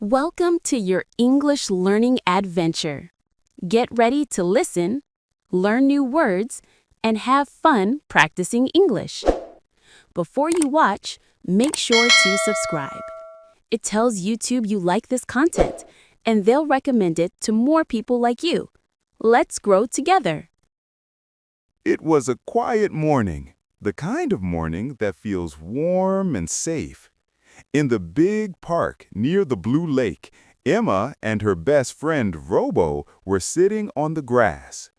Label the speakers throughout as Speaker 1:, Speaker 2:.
Speaker 1: Welcome to your English learning adventure. Get ready to listen, learn new words, and have fun practicing English. Before you watch, make sure to subscribe. It tells YouTube you like this content, and they'll recommend it to more people like you. Let's grow together.
Speaker 2: It was a quiet morning, the kind of morning that feels warm and safe. In the big park near the Blue Lake, Emma and her best friend Robo were sitting on the grass.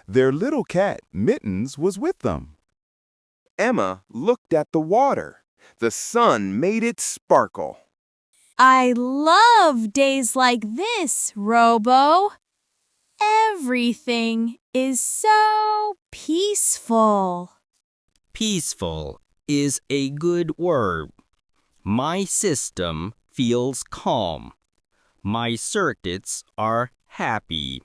Speaker 2: Their little cat, Mittens, was with them.
Speaker 3: Emma looked at the water. The sun made it sparkle.
Speaker 4: I love days like this, Robo. Everything is so peaceful.
Speaker 5: Peaceful is a good word. My system feels calm. My circuits are happy.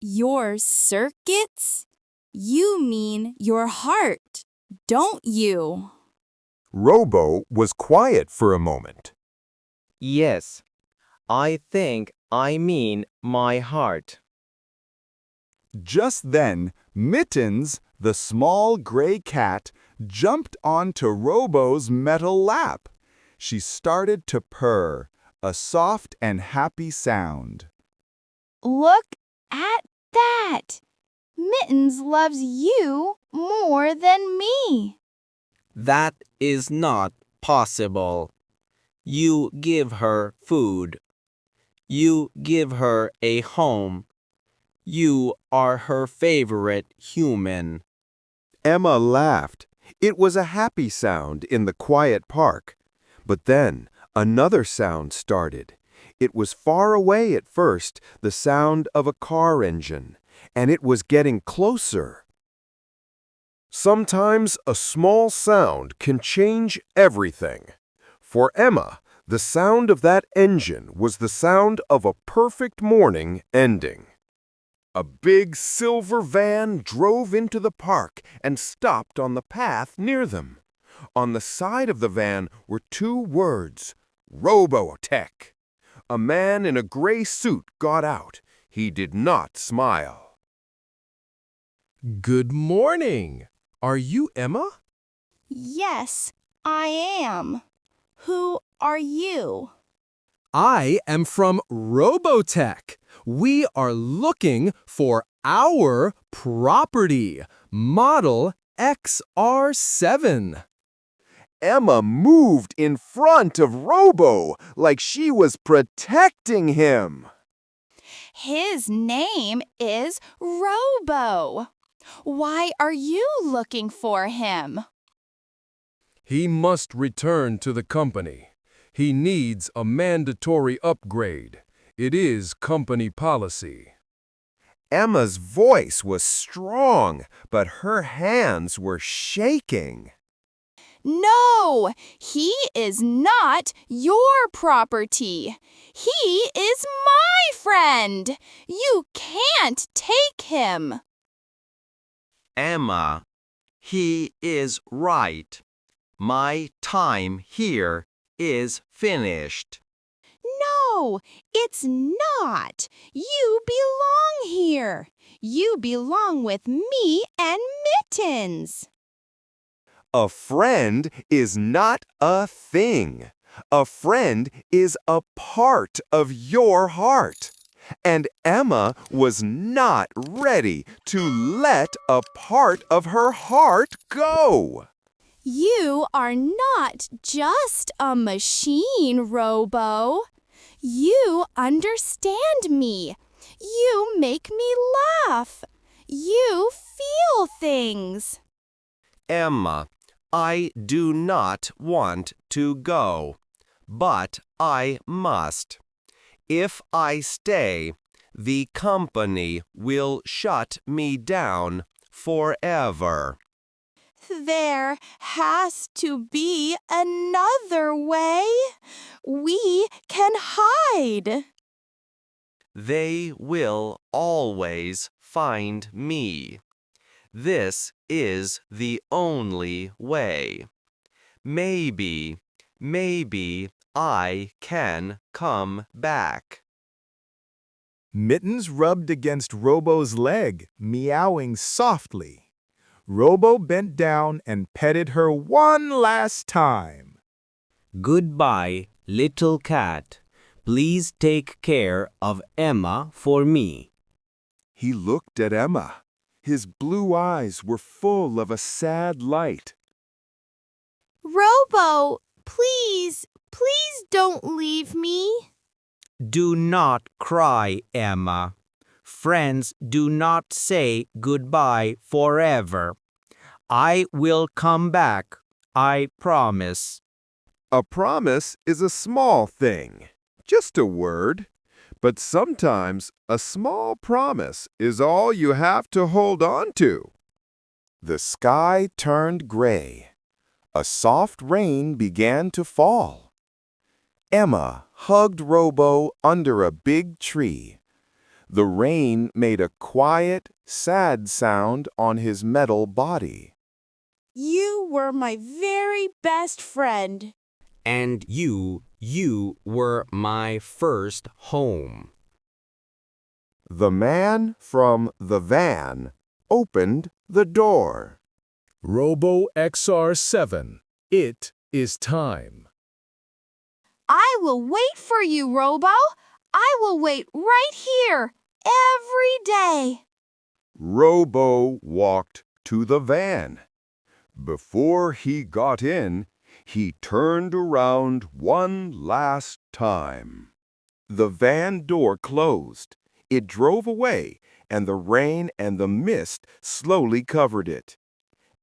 Speaker 4: Your circuits? You mean your heart, don't you?
Speaker 2: Robo was quiet for a moment.
Speaker 6: Yes, I think I mean my heart.
Speaker 2: Just then, Mittens, the small gray cat, jumped onto Robo's metal lap. She started to purr, a soft and happy sound.
Speaker 4: Look at that. Mittens loves you more than me.
Speaker 5: That is not possible. You give her food. You give her a home. You are her favorite human.
Speaker 3: Emma laughed. It was a happy sound in the quiet park. But then another sound started. It was far away at first, the sound of a car engine, and it was getting closer. Sometimes a small sound can change everything. For Emma, the sound of that engine was the sound of a perfect morning ending. A big silver van drove into the park and stopped on the path near them. On the side of the van were two words, Robotech. A man in a gray suit got out. He did not smile.
Speaker 7: Good morning. Are you Emma?
Speaker 4: Yes, I am. Who are you?
Speaker 7: I am from Robotech. We are looking for our property, model XR7.
Speaker 3: Emma moved in front of Robo like she was protecting him.
Speaker 4: His name is Robo. Why are you looking for him?
Speaker 7: He must return to the company. He needs a mandatory upgrade. It is company policy.
Speaker 3: Emma's voice was strong, but her hands were shaking.
Speaker 4: No, he is not your property. He is my friend. You can't take him.
Speaker 5: Emma, he is right. My time here is finished.
Speaker 4: No, it's not. You belong here. You belong with me and Mittens.
Speaker 3: A friend is not a thing. A friend is a part of your heart. And Emma was not ready to let a part of her heart go.
Speaker 4: You are not just a machine, Robo. You understand me. You make me laugh. You feel things.
Speaker 5: Emma, I do not want to go, but I must. If I stay, the company will shut me down forever.
Speaker 4: There has to be another way. We can hide.
Speaker 5: They will always find me. This is the only way. Maybe I can come back.
Speaker 2: Mittens rubbed against Robo's leg, meowing softly. Robo bent down and petted her one last time.
Speaker 6: Goodbye, little cat. Please take care of Emma for me.
Speaker 2: He looked at Emma. His blue eyes were full of a sad light.
Speaker 4: Robo, please don't leave me.
Speaker 6: Do not cry, Emma. Friends do not say goodbye forever. I will come back, I promise.
Speaker 3: A promise is a small thing, just a word. But sometimes a small promise is all you have to hold on to.
Speaker 2: The sky turned gray. A soft rain began to fall. Emma hugged Robo under a big tree. The rain made a quiet, sad sound on his metal body.
Speaker 4: You were my very best friend.
Speaker 6: And you were my first home.
Speaker 3: The man from the van opened the door.
Speaker 7: Robo XR7. It is time.
Speaker 4: I will wait for you, Robo. I will wait right here every day.
Speaker 3: Robo walked to the van. Before he got in, he turned around one last time. The van door closed. It drove away, and the rain and the mist slowly covered it.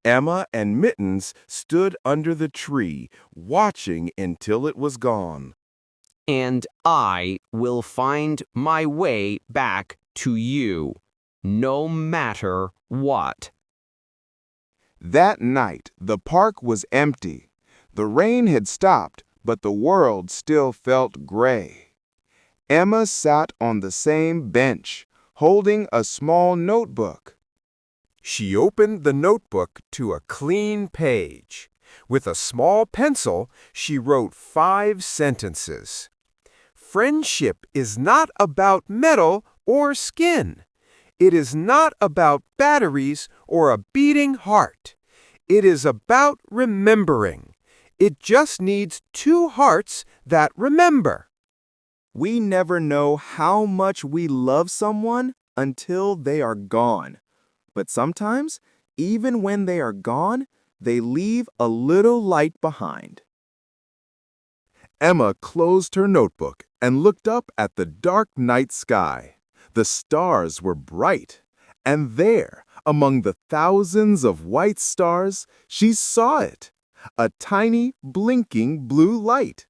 Speaker 3: Emma and Mittens stood under the tree, watching until it was gone.
Speaker 6: And I will find my way back to you, no matter what.
Speaker 2: That night, the park was empty. The rain had stopped, but the world still felt gray. Emma sat on the same bench, holding a small notebook.
Speaker 3: She opened the notebook to a clean page. With a small pencil, she wrote 5 sentences. Friendship is not about metal or skin. It is not about batteries or a beating heart. It is about remembering. It just needs 2 hearts that remember.
Speaker 2: We never know how much we love someone until they are gone. But sometimes, even when they are gone, they leave a little light behind.
Speaker 3: Emma closed her notebook and looked up at the dark night sky. The stars were bright, and there, among the thousands of white stars, she saw it, a tiny, blinking blue light.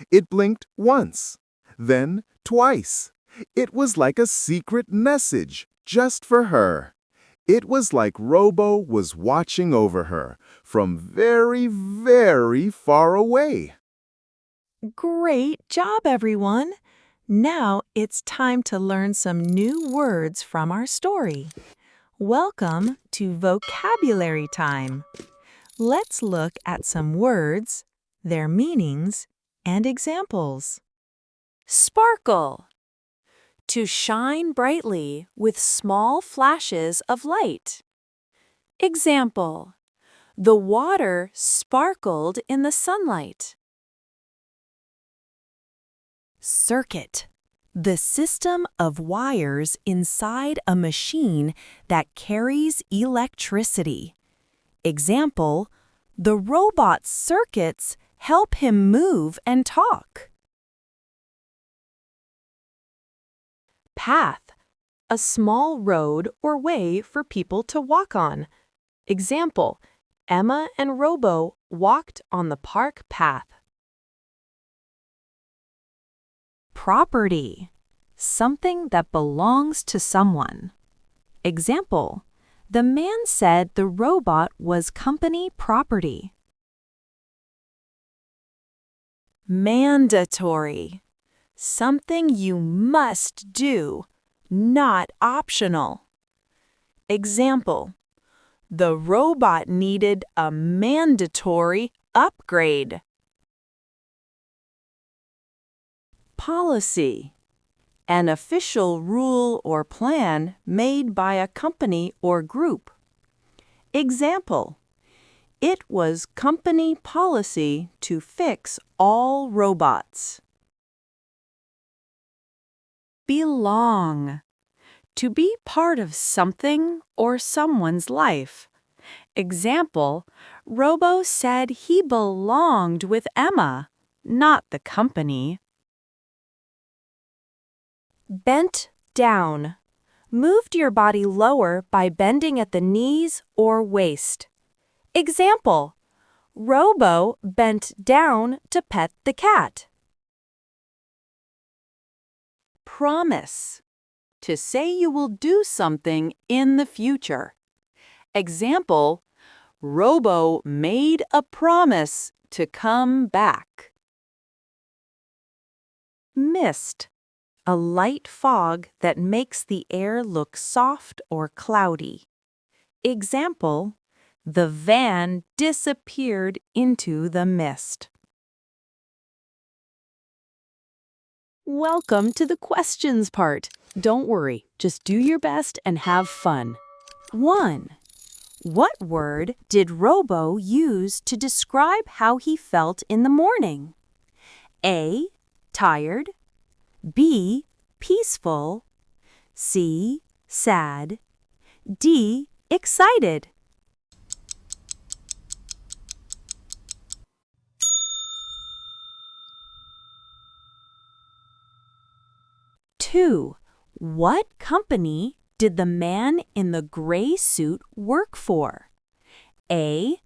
Speaker 3: It blinked once, then twice. It was like a secret message just for her. It was like Robo was watching over her from very, very far away.
Speaker 8: Great job, everyone! Now it's time to learn some new words from our story. Welcome to vocabulary time. Let's look at some words, their meanings, and examples.
Speaker 1: Sparkle. To shine brightly with small flashes of light. Example. The water sparkled in the sunlight. Circuit. The system of wires inside a machine that carries electricity. Example. The robot's circuits help him move and talk. Path. A small road or way for people to walk on. Example. Emma and Robo walked on the park path. Property. Something that belongs to someone. Example. The man said the robot was company property. Mandatory. Something you must do, not optional. Example. The robot needed a mandatory upgrade.
Speaker 8: Policy. An official rule or plan made by a company or group. Example: it was company policy to fix all robots. Belong. To be part of something or someone's life. Example: Robo said he belonged with Emma, not the company. Bent down. Moved your body lower by bending at the knees or waist. Example: Robo bent down to pet the cat. Promise. To say you will do something in the future. Example: Robo made a promise to come back. Mist. A light fog that makes the air look soft or cloudy. Example: the van disappeared into the mist. Welcome to the questions part. Don't worry, just do your best and have fun. 1. What word did Robo use to describe how he felt in the morning? A. Tired. B. Peaceful. C. Sad. D. Excited. Two. What company did the man in the gray suit work for? A.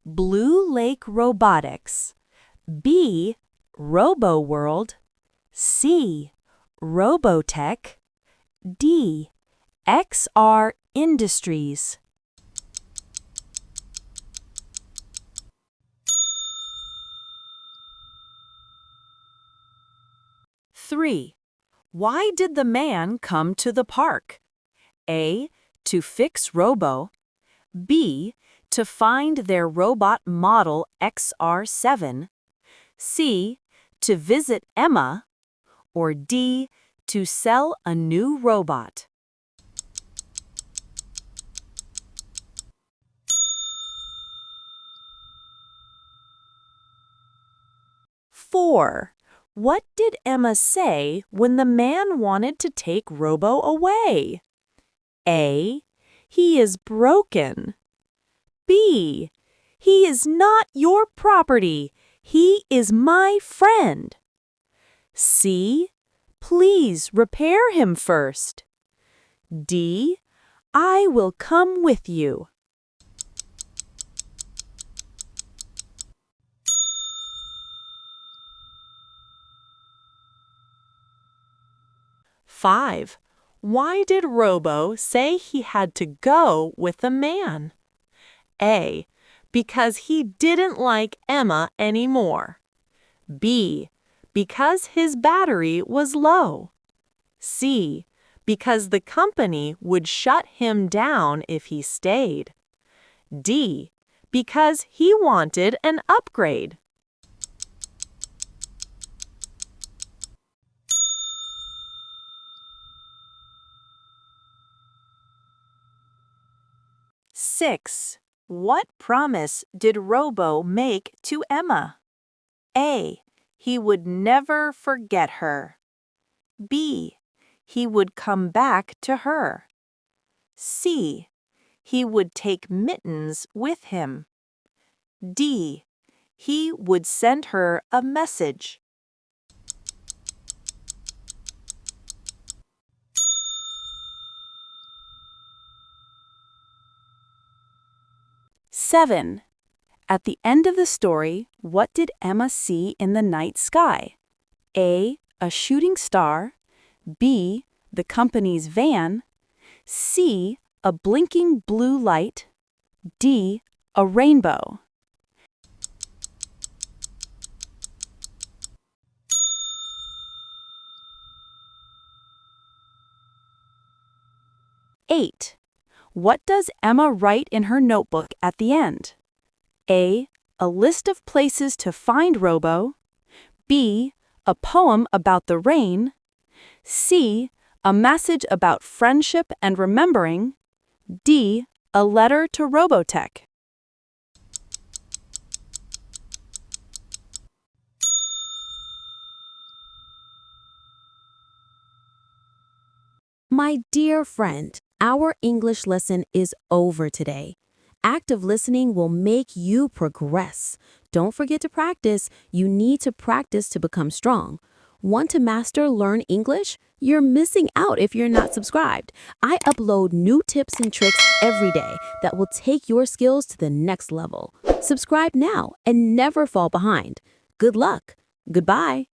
Speaker 8: Blue Lake Robotics. B. Robo World. C. Robotech. D. XR Industries. Three. Why did the man come to the park? A. To fix Robo. B. To find their robot model XR7. C. To visit Emma. Or D. To sell a new robot. Four. What did Emma say when the man wanted to take Robo away? A. He is broken. B. He is not your property. He is my friend. C. Please repair him first. D. I will come with you. Five. Why did Robo say he had to go with the man? A. Because he didn't like Emma anymore. B. Because his battery was low. C. Because the company would shut him down if he stayed. D. Because he wanted an upgrade. Six. What promise did Robo make to Emma? A. He would never forget her. B. He would come back to her. C. He would take Mittens with him. D. He would send her a message. Seven. At the end of the story, what did Emma see in the night sky? A. A shooting star. B. The company's van. C. A blinking blue light. D. A rainbow. Eight. What does Emma write in her notebook at the end? A. A list of places to find Robo. B.
Speaker 9: A poem about the rain. C. A message about friendship and remembering. D. A letter to Robotech.
Speaker 1: My dear friend, our English lesson is over today. Active listening will make you progress. Don't forget to practice. You need to practice to become strong. Want to master Learn English? You're missing out if you're not subscribed. I upload new tips and tricks every day that will take your skills to the next level. Subscribe now and never fall behind. Good luck. Goodbye.